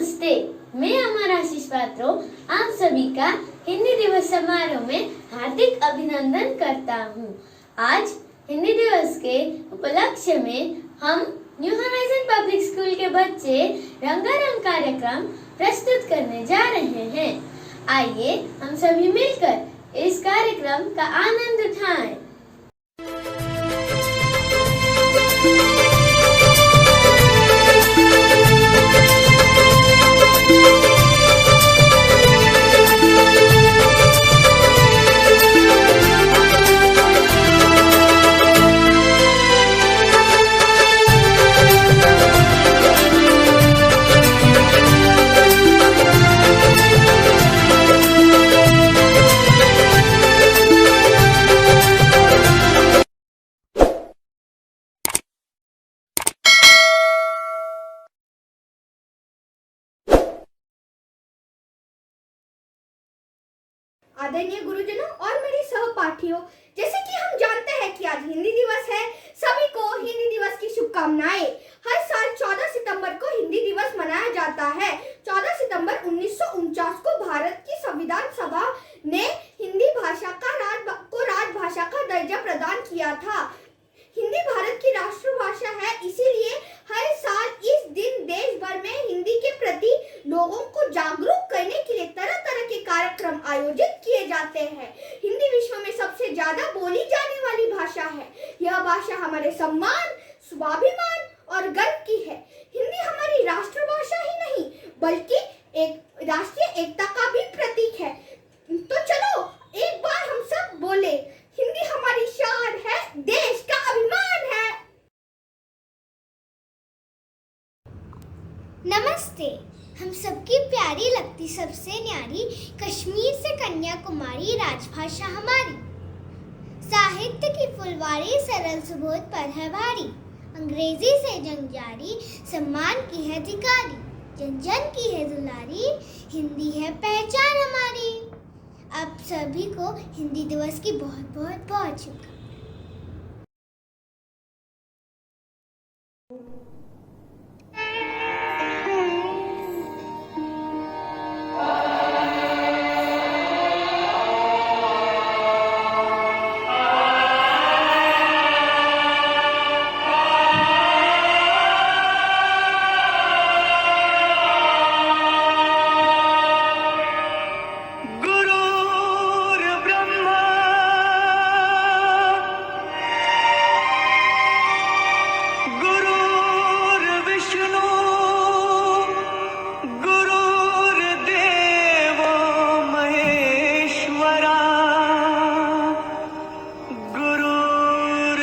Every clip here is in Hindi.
नमस्ते, मैं अमर आशीष पात्रो आप सभी का हिंदी दिवस समारोह में हार्दिक अभिनंदन करता हूँ। आज हिंदी दिवस के उपलक्ष्य में हम न्यू होराइजन पब्लिक स्कूल के बच्चे रंगारंग कार्यक्रम प्रस्तुत करने जा रहे हैं। आइए हम सभी मिलकर इस कार्यक्रम का आनंद उठाएं। आदरणीय गुरुजनों और मेरे सहपाठियों, जैसे कि हम जानते हैं कि आज हिंदी दिवस है, सभी को हिंदी दिवस की शुभकामनाएं। हर साल 14 सितंबर को हिंदी दिवस मनाया जाता है। 14 सितंबर 1949 को भारत की संविधान सभा ने हिंदी भाषा को राजभाषा का दर्जा प्रदान किया था। हिंदी भारत की राष्ट्रभाषा है, इसीलिए हर साल इस दिन देश भर में हिंदी के प्रति लोगों को जागरूक करने के लिए तरह तरह के कार्यक्रम आयोजित किए जाते हैं। हिंदी विश्व में सबसे ज्यादा बोली जाने वाली भाषा है। यह भाषा हमारे सम्मान, स्वाभिमान और गर्व की है। हिंदी हमारी राष्ट्रभाषा ही नहीं बल्कि एक राष्ट्रीय एकता का भी प्रतीक है। तो चलो एक बार हम सब बोले, हिंदी हमारी शान है, देश का अभिमान है। नमस्ते, हम सबकी प्यारी लगती सबसे न्यारी कश्मीर से कन्याकुमारी राजभाषा हमारी। साहित्य की फुलवारी सरल सुबोध पर है भारी। अंग्रेजी से जंग जारी, सम्मान की है अधिकारी। जन जन की है दुलारी, हिंदी है पहचान हमारी। आप सभी को हिंदी दिवस की बहुत बहुत बहुत शुभकामनाएं।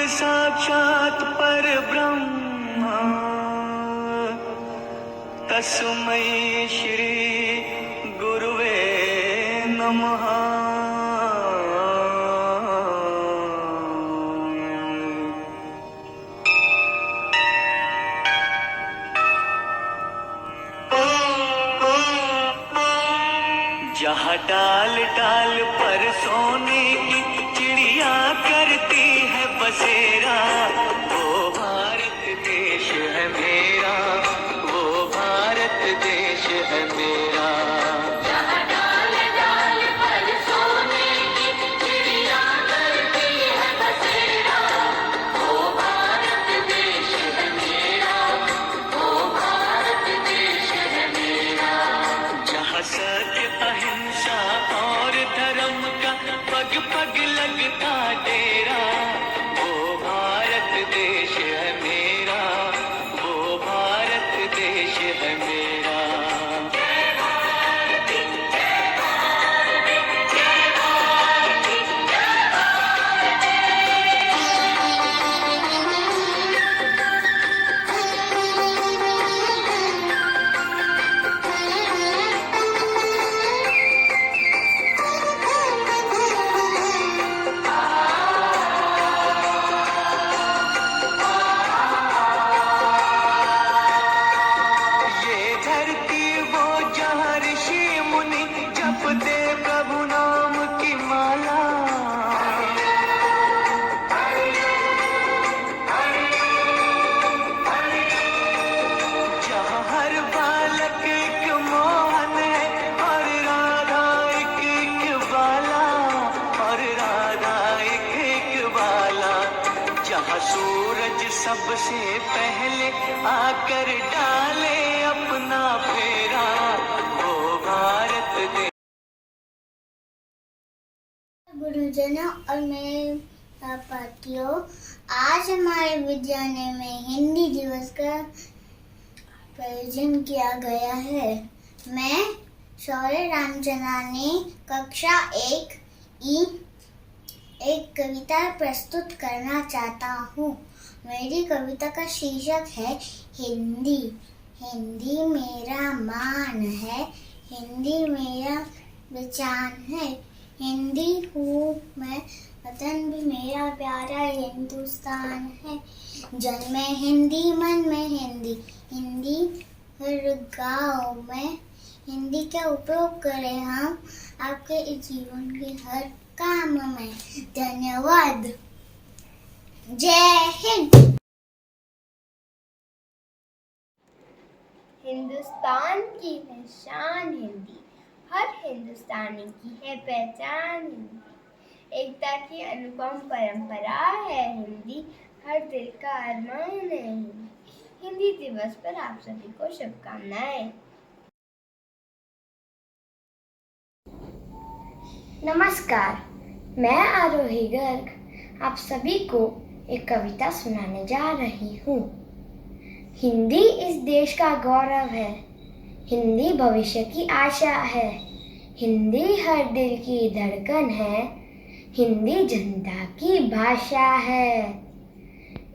साक्षात् परब्रह्म तस्मै श्री गुरुवे नमः। जहाँ डाल डाल पर सोने की चिड़िया करती है बसेरा, वो भारत देश है मेरा, वो भारत देश है मेरा। जहाँ डाल डाल पर सोने की चिड़िया करती है बसेरा, वो भारत देश है मेरा, वो भारत देश है मेरा। जहाँ सत्य अहिंसा और धर्म का पग पग लगता डेरा, वो भारत सूरज सबसे पहले आकर डाले अपना फेरा, वो भारत देश। गुरुजनों और मेरे सहपाठियों, आज हमारे विद्यालय में हिंदी दिवस का आयोजन किया गया है। मैं शौर्य रामचंद्रानी कक्षा 1 एक कविता प्रस्तुत करना चाहता हूँ। मेरी कविता का शीर्षक है हिंदी। हिंदी मेरा मान है, हिंदी मेरा पहचान है, हिंदी हूँ मैं, वतन भी मेरा प्यारा हिंदुस्तान है। जन में हिंदी, मन में हिंदी, हिंदी हर गाँव में, हिंदी का उपयोग करें हम आपके जीवन के हर काम में। धन्यवाद। जय हिंद। हिंदुस्तान की है शान हिंदी, हर हिंदुस्तानी की है पहचान हिंदी। एकता की अनुपम परंपरा है हिंदी, हर दिल का अरमान है हिंदी। हिंदी दिवस पर आप सभी को शुभकामनाएं। नमस्कार, मैं आरोही गर्ग आप सभी को एक कविता सुनाने जा रही हूँ। हिंदी इस देश का गौरव है, हिंदी भविष्य की आशा है, हिंदी हर दिल की धड़कन है, हिंदी जनता की भाषा है।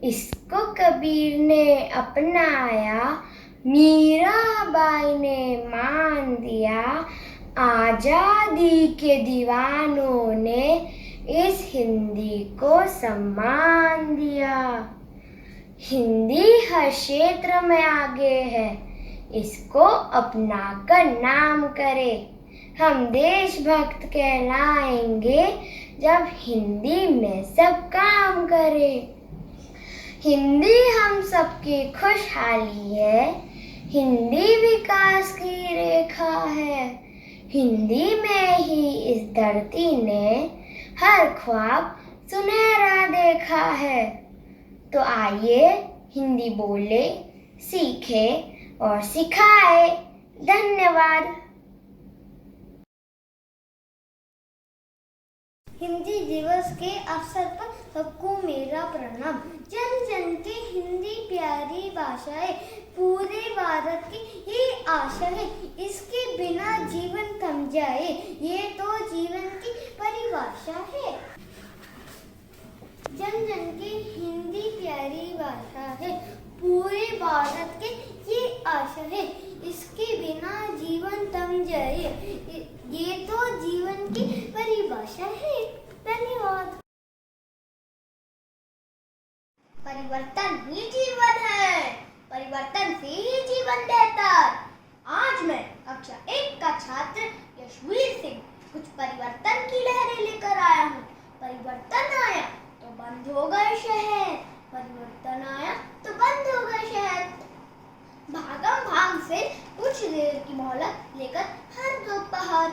इसको कबीर ने अपनाया, मीराबाई ने मान दिया, आजादी के दीवानों ने इस हिंदी को सम्मान दिया। हिंदी हर क्षेत्र में आगे है, इसको अपनाकर नाम करे। हम देशभक्त कहलाएंगे जब हिंदी में सब काम करे। हिंदी हम सबकी खुशहाली है, हिंदी विकास की रेखा है। हिंदी में ही इस धरती ने हर ख्वाब सुनहरा देखा है। तो आइए हिंदी बोले, सीखे और सिखाए। धन्यवाद। हिंदी दिवस के अवसर पर सबको मेरा प्रणाम। जन जन की हिंदी प्यारी भाषा है, पूरे भारत की ये आशा है, इसके बिना जीवन थम जाए, ये तो जीवन की परिभाषा है। जन जन की हिंदी प्यारी भाषा है, पूरे भारत के ये आशा है, इसके बिना जीवन थम जाए, ये तो जीवन की परिभाषा है। धन्यवाद। परिवर्तन ही जीवन है, परिवर्तन से ही जीवन बेहतर। आज मैं कक्षा 1 का छात्र यशवीर सिंह कुछ परिवर्तन की लहरें लेकर आया हूँ। परिवर्तन आया तो बंद हो गए शहर, परिवर्तन आया तो बंद हो गए शहर। भागम भाग से कुछ देर की मोहलत लेकर हर दोपहर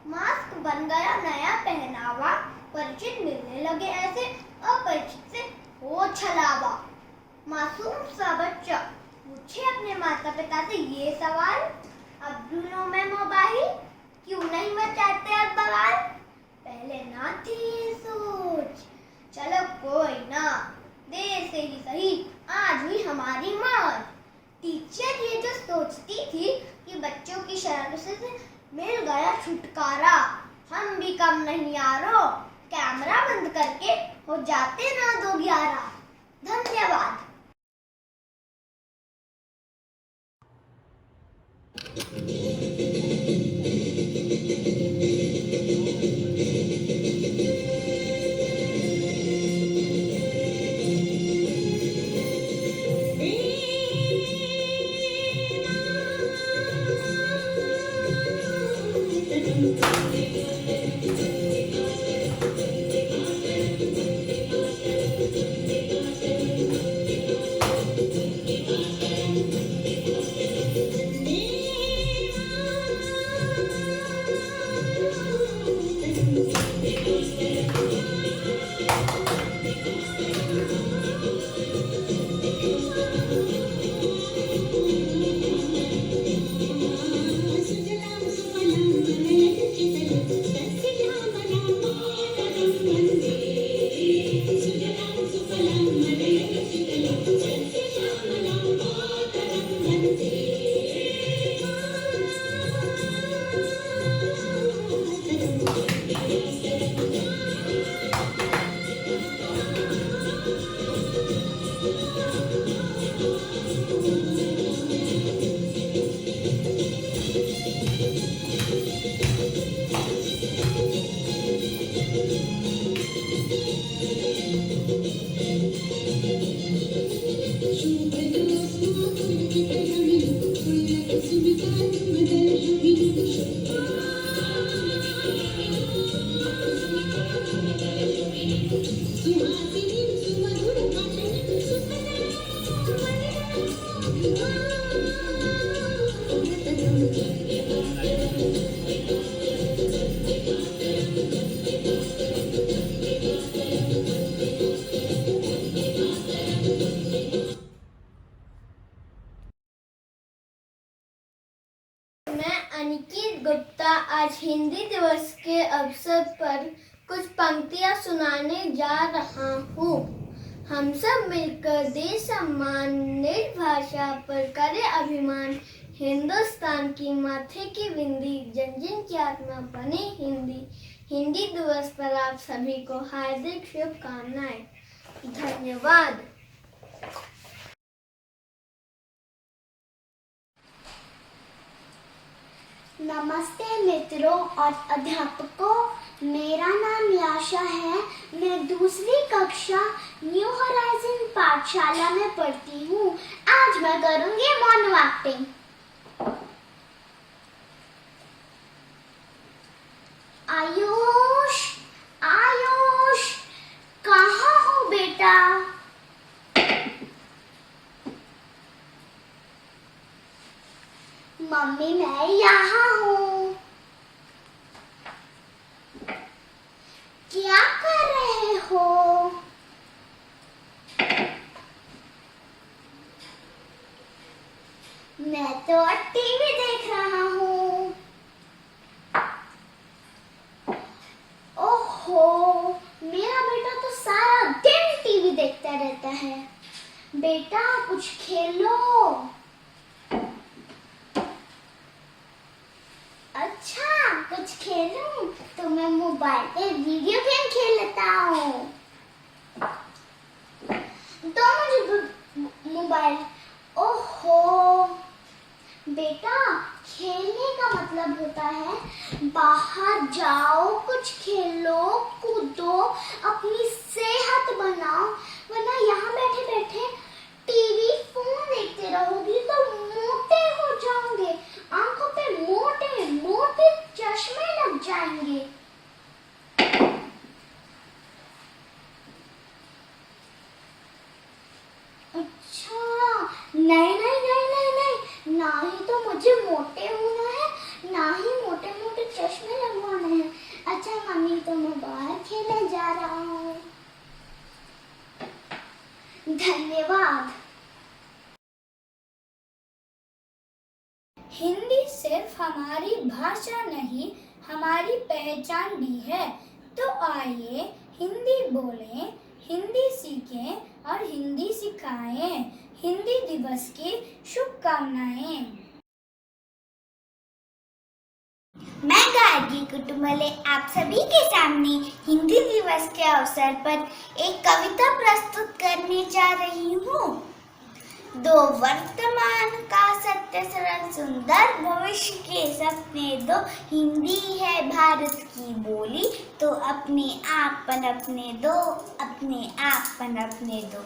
मास्क बन गया नया पहनावा, परिचित मिलने लगे ऐसे अपरिचित से हो छलावा। मासूम सा बच्चा पूछे अपने माता पिता से ये सवाल, अब दोनों में मोबाइल क्यों नहीं मचाते अब बवाल। पहले ना थी ये सोच, चलो कोई ना, देर से ही सही आज हुई हमारी मौत। टीचर ये जो सोचती थी कि बच्चों की शरारतों से मिल गया छुटकारा, हम भी कम नहीं यारो, कैमरा बंद करके हो जाते ना 2:11। धन्यवाद। मैं अनिकेत गुप्ता आज हिंदी दिवस के अवसर पर कुछ पंक्तियां सुनाने जा रहा हूँ। हम सब मिलकर देश सम्मानित भाषा पर करे अभिमान, हिंदुस्तान की माथे की बिंदी, जन जन की आत्मा बने हिंदी। हिंदी दिवस पर आप सभी को हार्दिक शुभकामनाएं। धन्यवाद। नमस्ते मित्रों और अध्यापकों, मेरा नाम याशा है। मैं दूसरी कक्षा न्यू होराइजन पाठशाला में पढ़ती हूँ। आज मैं करूँगी मौन एक्टिंग। आयुष, आयुष, कहाँ हो बेटा? मम्मी मैं यहाँ हूँ। क्या कर रहे हो? मैं तो टीवी देख रहा हूँ। ओहो, मेरा बेटा तो सारा दिन टीवी देखता रहता है। बेटा कुछ खेलो। अच्छा, कुछ खेलूं तो मैं मोबाइल पे वीडियो गेम खेल लेता हूँ। तो मुझे मोबाइल। ओहो, बेटा खेलने का मतलब होता है बाहर जाओ, कुछ खेलो, कूदो, अपनी सेहत बनाओ, वरना यहाँ बैठे बैठे टीवी फोन देखते रहोगी तो मोटे हो जाओगे। आंखों पे मोटे मोटे चश्मे लग जाएंगे। अच्छा, नहीं नहीं नहीं नहीं नहीं, ना ही तो मुझे मोटे होना है, ना ही मोटे मोटे चश्मे लगवाने हैं। अच्छा मम्मी, तो मैं बाहर खेलने जा रहा हूँ। धन्यवाद। हिंदी सिर्फ हमारी भाषा नहीं, हमारी पहचान भी है। तो आइए हिंदी बोलें, हिंदी सीखें और हिंदी सिखाएं। हिंदी दिवस की शुभकामनाएं। मैं गार्गी कुटुंबले आप सभी के सामने हिंदी दिवस के अवसर पर एक कविता प्रस्तुत करने जा रही हूँ। दो वर्तमान का सत्य सरल सुंदर भविष्य के सपने दो। हिंदी है भारत की बोली, तो अपने आप पनपने दो, अपने आप पनपने दो।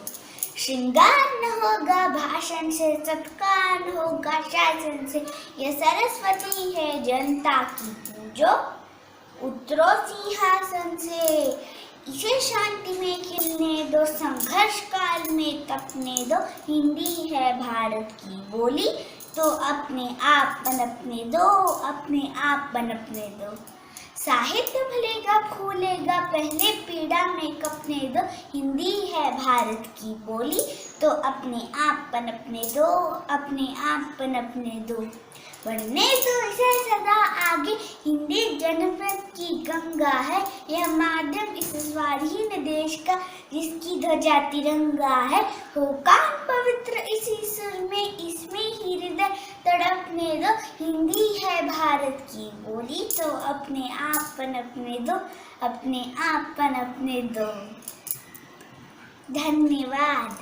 श्रृंगार न होगा भाषण से, सत्कार होगा शासन से। यह सरस्वती है जनता की पूजो, उतरो सिंहासन से। इसे शांति में खिलने दो, संघर्ष काल में तपने दो। हिंदी है भारत की बोली, तो अपने आप पनपने दो, अपने आप पनपने दो। साहित्य फलेगा फूलेगा, पहले पीड़ा में कपने दो। हिंदी है भारत की बोली, तो अपने आप पनपने दो, अपने आप पनपने दो। बढ़ने दो इसे सदा आगे, हिंदी जनपद की गंगा है। यह माध्यम इस स्वाधीन देश का, जिसकी ध्वजा तिरंगा है। हो कान पवित्र इसी सुर में, इसमें ही हृदय तड़पने दो। हिंदी है भारत की बोली, तो अपने आप पनपने दो, अपने आप पनपने दो। धन्यवाद।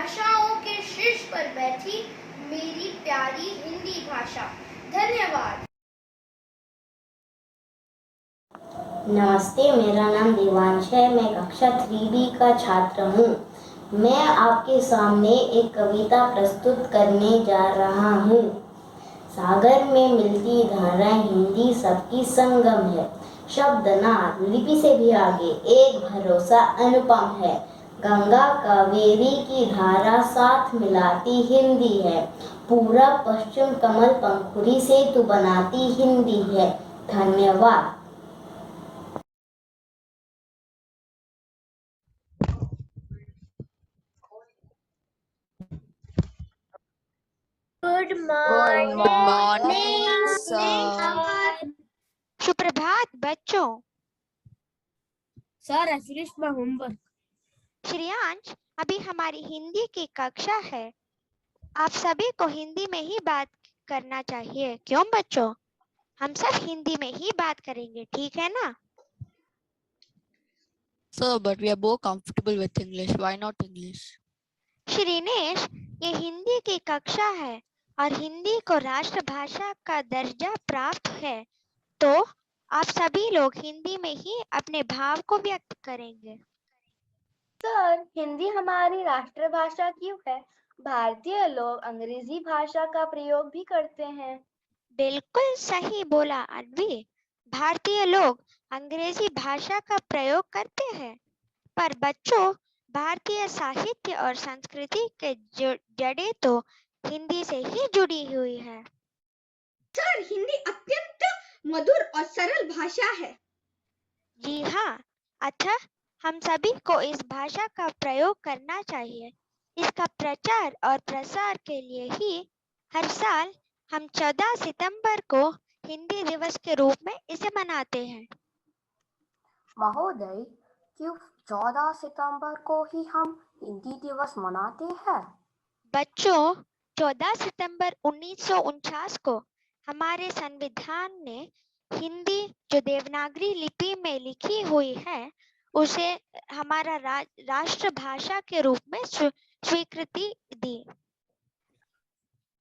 भाषाओं के शीर्ष पर बैठी मेरी प्यारी हिंदी भाषा। धन्यवाद। नमस्ते, मेरा नाम देवांश है। मैं कक्षा 3B का छात्र हूँ। मैं आपके सामने एक कविता प्रस्तुत करने जा रहा हूँ। सागर में मिलती धाराएं हिंदी सबकी संगम है। शब्द नाद लिपि से भी आगे एक भरोसा अनुपम है। गंगा कावेरी की धारा साथ मिलाती हिंदी है। पूरब पश्चिम कमल पंखुड़ी से तू बनाती हिंदी है। धन्यवाद। Good morning sir. सुप्रभात बच्चों। सर अफिलिस्ट में होमवर्क। श्रेयांश, अभी हमारी हिंदी की कक्षा है। आप सभी को हिंदी में ही बात करना चाहिए। क्यों बच्चों? हम सब हिंदी में ही बात करेंगे, ठीक है ना? Sir, but we are both comfortable with English. Why not English? Shrinesh, ये हिंदी की कक्षा है और हिंदी को राष्ट्रभाषा का दर्जा प्राप्त है, तो आप सभी लोग हिंदी में ही अपने भाव को व्यक्त करेंगे। सर, हिंदी हमारी राष्ट्रभाषा क्यों है? भारतीय लोग अंग्रेजी भाषा का प्रयोग भी करते हैं। बिल्कुल सही बोला अनवी। भारतीय लोग अंग्रेजी भाषा का प्रयोग करते हैं, पर बच्चों, भारतीय साहित्य और संस्कृति के जड़ें तो हिंदी से ही जुड़ी हुई है। सर, हिंदी अत्यंत मधुर और सरल भाषा है। जी हाँ, अतः हम सभी को इस भाषा का प्रयोग करना चाहिए। इसका प्रचार और प्रसार के लिए ही हर साल हम 14 सितंबर को हिंदी दिवस के रूप में इसे मनाते हैं। महोदय, क्यों 14 सितंबर को ही हम हिंदी दिवस मनाते हैं? बच्चों, 14 सितंबर 1949 को हमारे संविधान ने हिंदी, जो देवनागरी लिपि में लिखी हुई है, उसे हमारा राष्ट्रभाषा के रूप में स्वीकृति दी।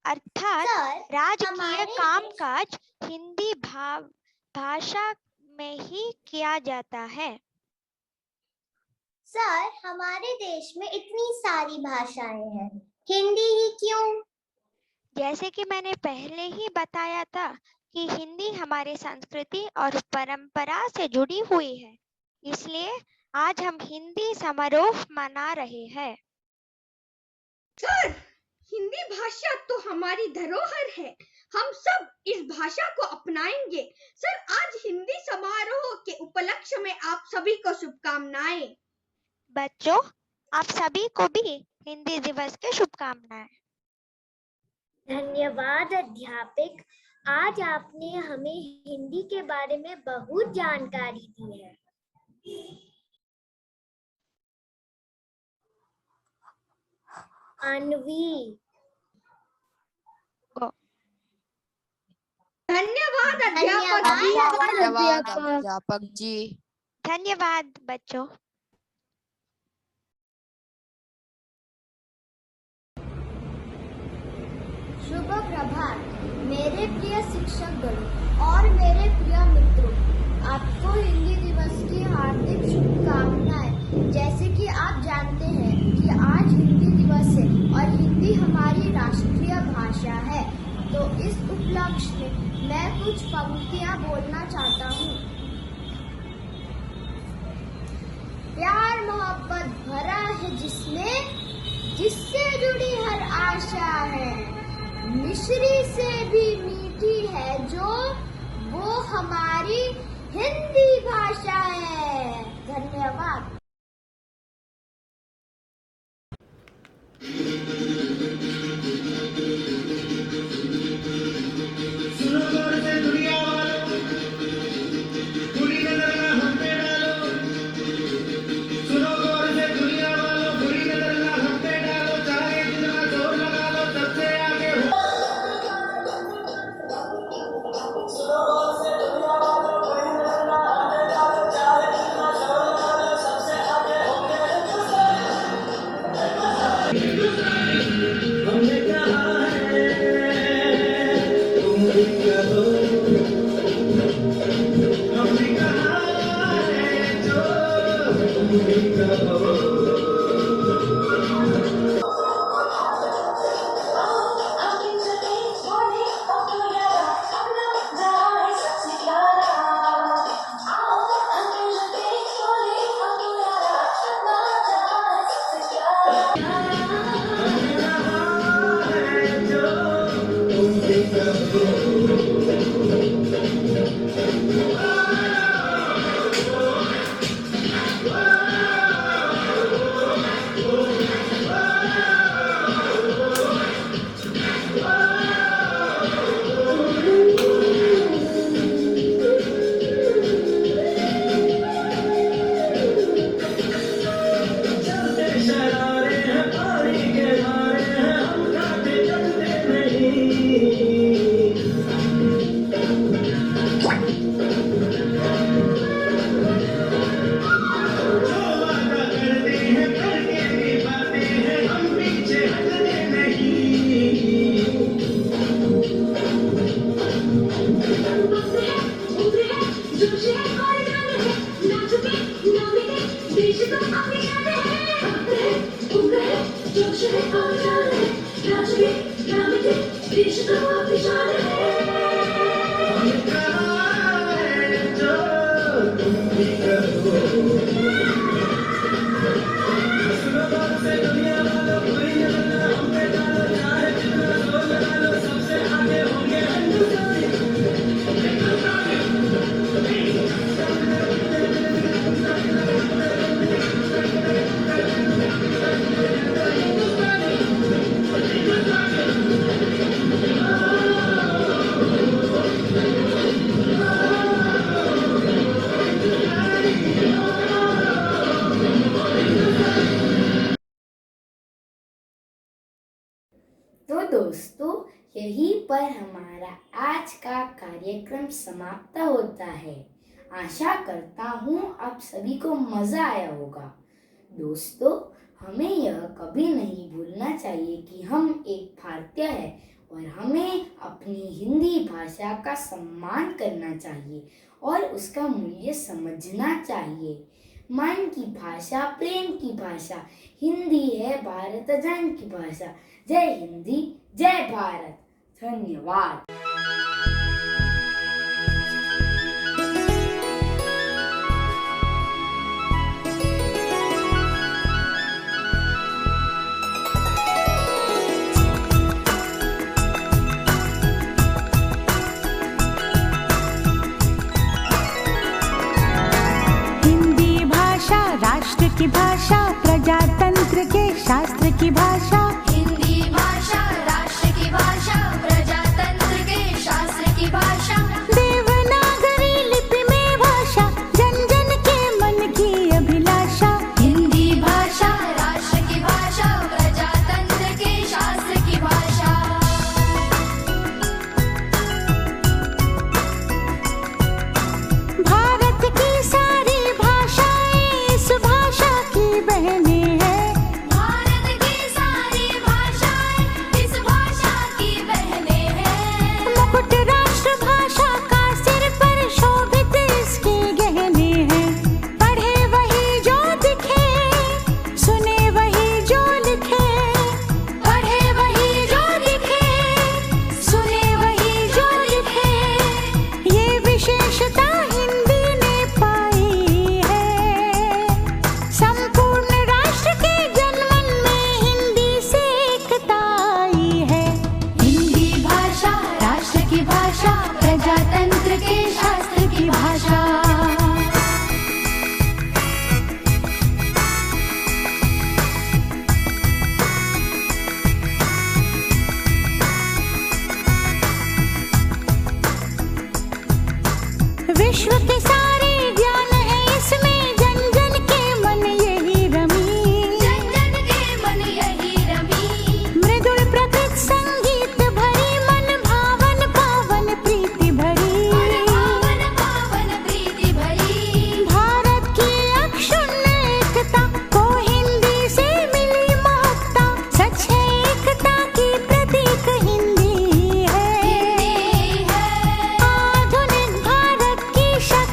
अर्थात राजकीय कामकाज हिंदी भाषा में ही किया जाता है। सर, हमारे देश में इतनी सारी भाषाएं हैं, हिंदी ही क्यों? जैसे कि मैंने पहले ही बताया था कि हिंदी हमारे संस्कृति और परंपरा से जुड़ी हुई है, इसलिए आज हम हिंदी समारोह मना रहे हैं। सर, हिंदी भाषा तो हमारी धरोहर है। हम सब इस भाषा को अपनाएंगे। सर, आज हिंदी समारोह के उपलक्ष्य में आप सभी को शुभकामनाएं। बच्चों, आप सभी को भी हिंदी दिवस की शुभकामनाएं। धन्यवाद अध्यापक, आज आपने हमें हिंदी के बारे में बहुत जानकारी दी है। अन्वी। धन्यवाद अध्यापक जी। धन्यवाद बच्चों। शुभ प्रभात मेरे प्रिय शिक्षकगण और मेरे प्रिय मित्रों, आपको हिंदी दिवस की हार्दिक शुभकामनाएं। जैसे कि आप जानते हैं कि आज हिंदी दिवस है और हिंदी हमारी राष्ट्रीय भाषा है, तो इस उपलक्ष्य में मैं कुछ पंक्तियां बोलना चाहता हूँ। प्यार मोहब्बत भरा है जिसमें, जिससे जुड़ी हर आशा है, मिश्री से भी मीठी है जो, वो हमारी हिंदी भाषा है। धन्यवाद। सबसे तो दोस्तों, यहीं पर हमारा आज का कार्यक्रम समाप्त होता है। आशा करता हूँ आप सभी को मज़ा आया होगा। दोस्तों, हमें यह कभी नहीं भूलना चाहिए कि हम एक भारतीय हैं और हमें अपनी हिंदी भाषा का सम्मान करना चाहिए और उसका मूल्य समझना चाहिए। मन की भाषा, प्रेम की भाषा, हिंदी है भारत जान की भाषा। जय हिंदी, जय भारत। धन्यवाद। हिंदी भाषा राष्ट्र की भाषा, प्रजातंत्र के शास्त्र की भाषा। हिंदी भाषा राष्ट्र की भाषा, प्रजातंत्र के शास्त्र की भाषा। देवनागरी लिपि में भाषा, जन जन के मन की अभिलाषा। हिंदी भाषा राष्ट्र की भाषा, प्रजातंत्र के शास्त्र की भाषा। भारत की सारी भाषाएं इस भाषा की बहनें हैं। भारत की सारी भाषाएं इस भाषा की बहनें हैं। मुकुट राष्ट्र भाषा का सिर पर शोभित इसके गहने हैं। पढ़े वही जो दिखे, सुने वही जो लिखे। पढ़े वही जो लिखे, सुने वही जो लिखे। ये विशेषता हिंदी ने पाई है। संपूर्ण राष्ट्र के जनमन में हिंदी से एकता आई है। हिंदी भाषा राष्ट्र की भाषा, प्रजातंत्र के शास्त्र की भाषा। विश्व के सारे ज्ञान है इसमें, जन जन के मन यही रमी। जन जन के मन यही रमी। मृदुल प्रकृत संगीत भरी, मन भावन पावन प्रीति भरी। पावन पावन प्रीति भरी। भारत की अक्षुण्ण एकता को हिंदी से मिली महत्ता। सच है एकता की प्रतीक हिंदी है। हिंदी है आधुनिक भारत की शक्ति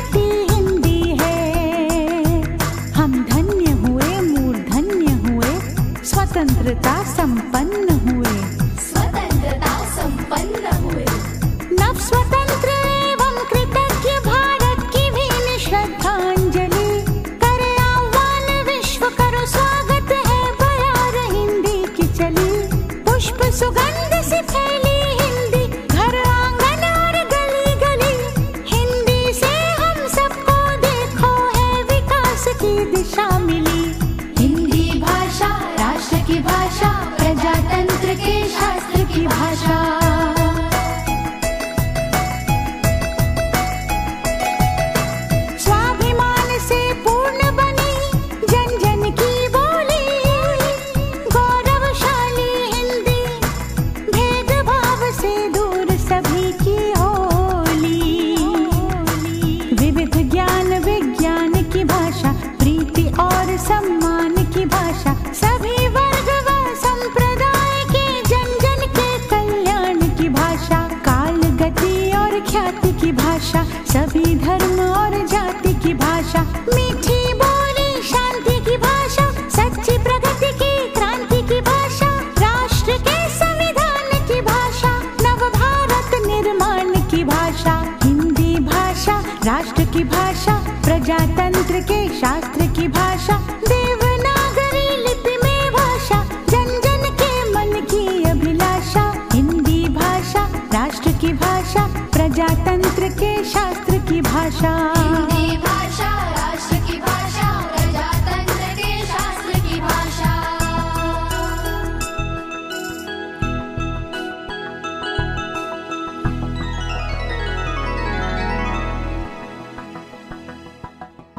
की भाषा, हिंदी भाषा राष्ट्र की भाषा, प्रजातंत्र के शास्त्र की भाषा, देवनागरी लिपि में भाषा, जन जन के मन की अभिलाषा। हिंदी भाषा राष्ट्र की भाषा, प्रजातंत्र के शास्त्र की भाषा। हिंदी